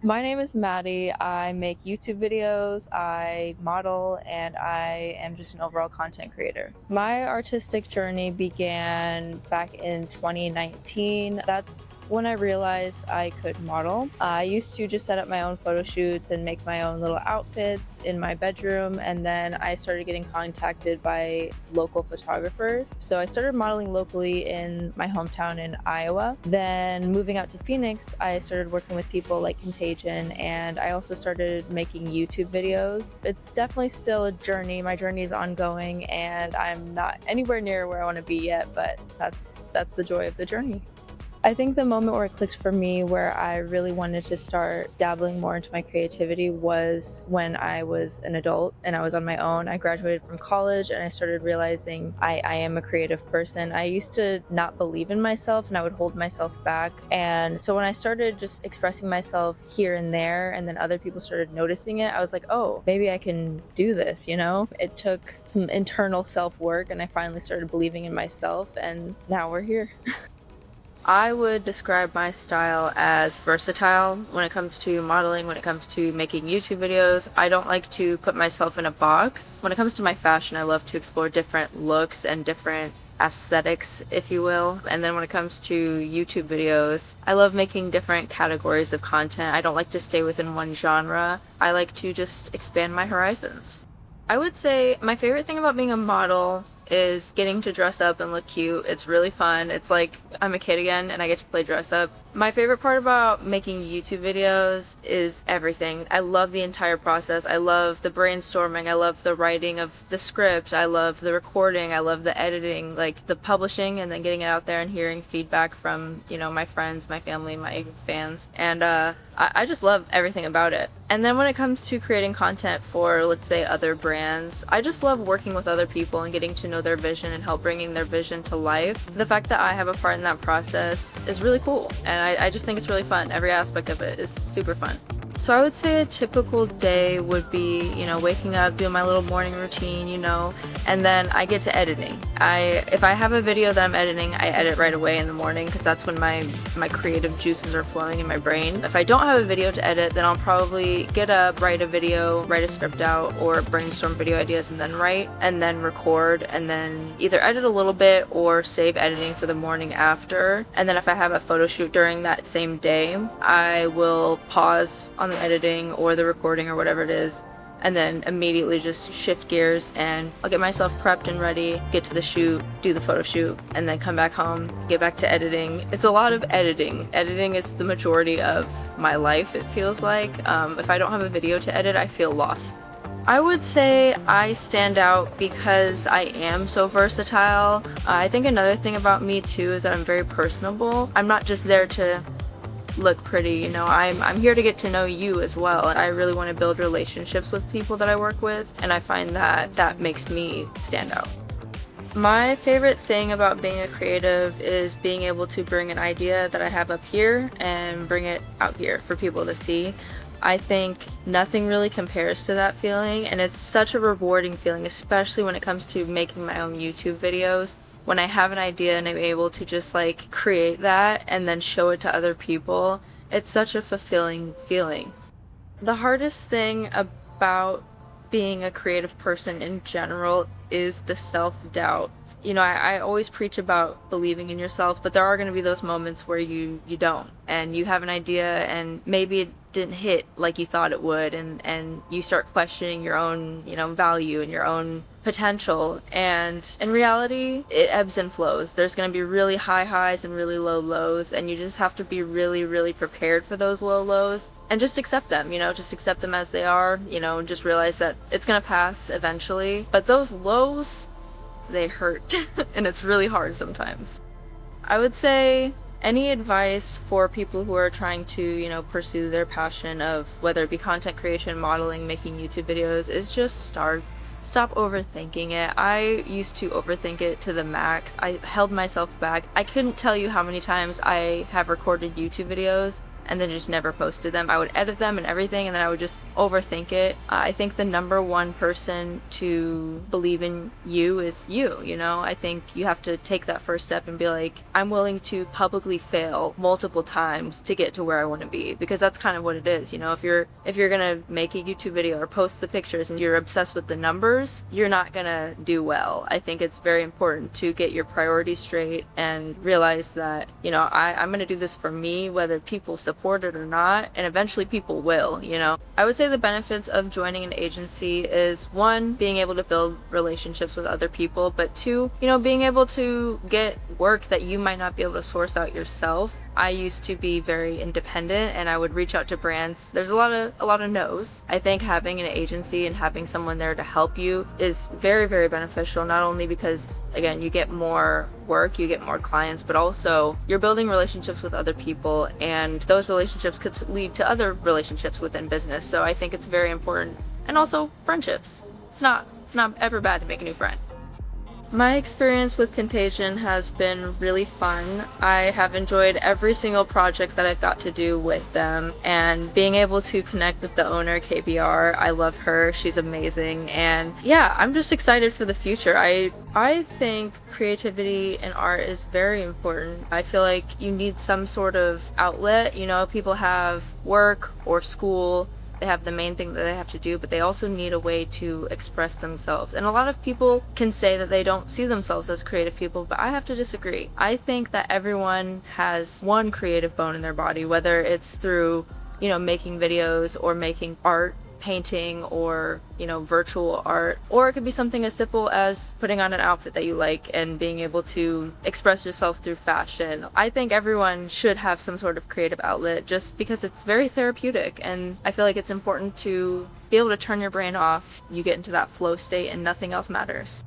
My name is Maddie. I make YouTube videos, I model, and I am just an overall content creator. My artistic journey began back in 2019. That's when I realized I could model. I used to just set up my own photo shoots and make my own little outfits in my bedroom, and then I started getting contacted by local photographers. So I started modeling locally in my hometown in Iowa. Then moving out to Phoenix, I started working with people like Contagion, and I also started making YouTube videos. It's definitely still a journey. My journey is ongoing, and I'm not anywhere near where I want to be yet, but that's the joy of the journey. I think the moment where it clicked for me, where I really wanted to start dabbling more into my creativity, was when I was an adult and I was on my own. I graduated from college and I started realizing I am a creative person. I used to not believe in myself and I would hold myself back. And so when I started just expressing myself here and there, and then other people started noticing it, I was like, oh, maybe I can do this, you know? It took some internal self-work and I finally started believing in myself, and now we're here. I would describe my style as versatile when it comes to modeling, when it comes to making YouTube videos. I don't like to put myself in a box. When it comes to my fashion, I love to explore different looks and different aesthetics, if you will. And then when it comes to YouTube videos, I love making different categories of content. I don't like to stay within one genre. I like to just expand my horizons. I would say my favorite thing about being a model is getting to dress up and look cute. It's really fun. It's like I'm a kid again and I get to play dress up. My favorite part about making YouTube videos is everything. I love the entire process. I love the brainstorming. I love the writing of the script. I love the recording. I love the editing, like the publishing and then getting it out there and hearing feedback from, my friends, my family, my fans. And I just love everything about it. And then when it comes to creating content for, let's say, other brands, I just love working with other people and getting to know their vision and help bringing their vision to life. The fact that I have a part in that process is really cool, and I just think it's really fun. Every aspect of it is super fun. So I would say a typical day would be, waking up, doing my little morning routine, and then I get to editing. If I have a video that I'm editing, I edit right away in the morning because that's when my creative juices are flowing in my brain. If I don't have a video to edit, then I'll probably get up, write a video, write a script out, or brainstorm video ideas and then write, and then record, and then either edit a little bit or save editing for the morning after. And then if I have a photo shoot during that same day, I will pause on the editing or the recording or whatever it is, and then immediately just shift gears and I'll get myself prepped and ready, get to the shoot, do the photo shoot, and then come back home, get back to editing. It's a lot of editing. Editing is the majority of my life, it feels like. If I don't have a video to edit, I feel lost. I would say I stand out because I am so versatile. I think another thing about me too is that I'm very personable. I'm not just there to look pretty, I'm here to get to know you as well. I really want to build relationships with people that I work with, and I find that makes me stand out. My favorite thing about being a creative is being able to bring an idea that I have up here and bring it out here for people to see. I think nothing really compares to that feeling, and it's such a rewarding feeling, especially when it comes to making my own YouTube videos. When I have an idea and I'm able to just create that and then show it to other people, it's such a fulfilling feeling. The hardest thing about being a creative person in general is the self-doubt. I always preach about believing in yourself, but there are going to be those moments where you don't, and you have an idea and maybe it didn't hit like you thought it would, and you start questioning your own, value and your own potential. And in reality, it ebbs and flows. There's going to be really high highs and really low lows, and you just have to be really, really prepared for those low lows and just accept them, just accept them as they are, and just realize that it's going to pass eventually. But those lows, they hurt and it's really hard sometimes. I would say any advice for people who are trying to, pursue their passion of whether it be content creation, modeling, making YouTube videos, is just start. Stop overthinking it. I used to overthink it to the max. I held myself back. I couldn't tell you how many times I have recorded YouTube videos and then just never posted them. I would edit them and everything, and then I would just overthink it. I think the number one person to believe in you is you, you know? I think you have to take that first step and be like, I'm willing to publicly fail multiple times to get to where I want to be, because that's kind of what it is, you know? If you're gonna make a YouTube video or post the pictures and you're obsessed with the numbers, you're not gonna do well. I think it's very important to get your priorities straight and realize that, you know, I'm gonna do this for me, whether people support it or not, and eventually people will, you know? I would say the benefits of joining an agency is, one, being able to build relationships with other people, but two, you know, being able to get work that you might not be able to source out yourself. I used to be very independent and I would reach out to brands. There's a lot of no's. I think having an agency and having someone there to help you is very, very beneficial, not only because, again, you get more work, you get more clients, but also you're building relationships with other people, and those relationships could lead to other relationships within business. So I think it's very important. And also friendships. It's not ever bad to make a new friend. My experience with Contagion has been really fun. I have enjoyed every single project that I've got to do with them, and being able to connect with the owner, KBR. I love her, she's amazing, and yeah, I'm just excited for the future. I think creativity and art is very important. I feel like you need some sort of outlet. You know, people have work or school, they have the main thing that they have to do, but they also need a way to express themselves. And a lot of people can say that they don't see themselves as creative people, but I have to disagree. I think that everyone has one creative bone in their body, whether it's through, you know, making videos or making art, painting, or, you know, virtual art, or it could be something as simple as putting on an outfit that you like and being able to express yourself through fashion. I think everyone should have some sort of creative outlet just because it's very therapeutic, and I feel like it's important to be able to turn your brain off. You get into that flow state and nothing else matters.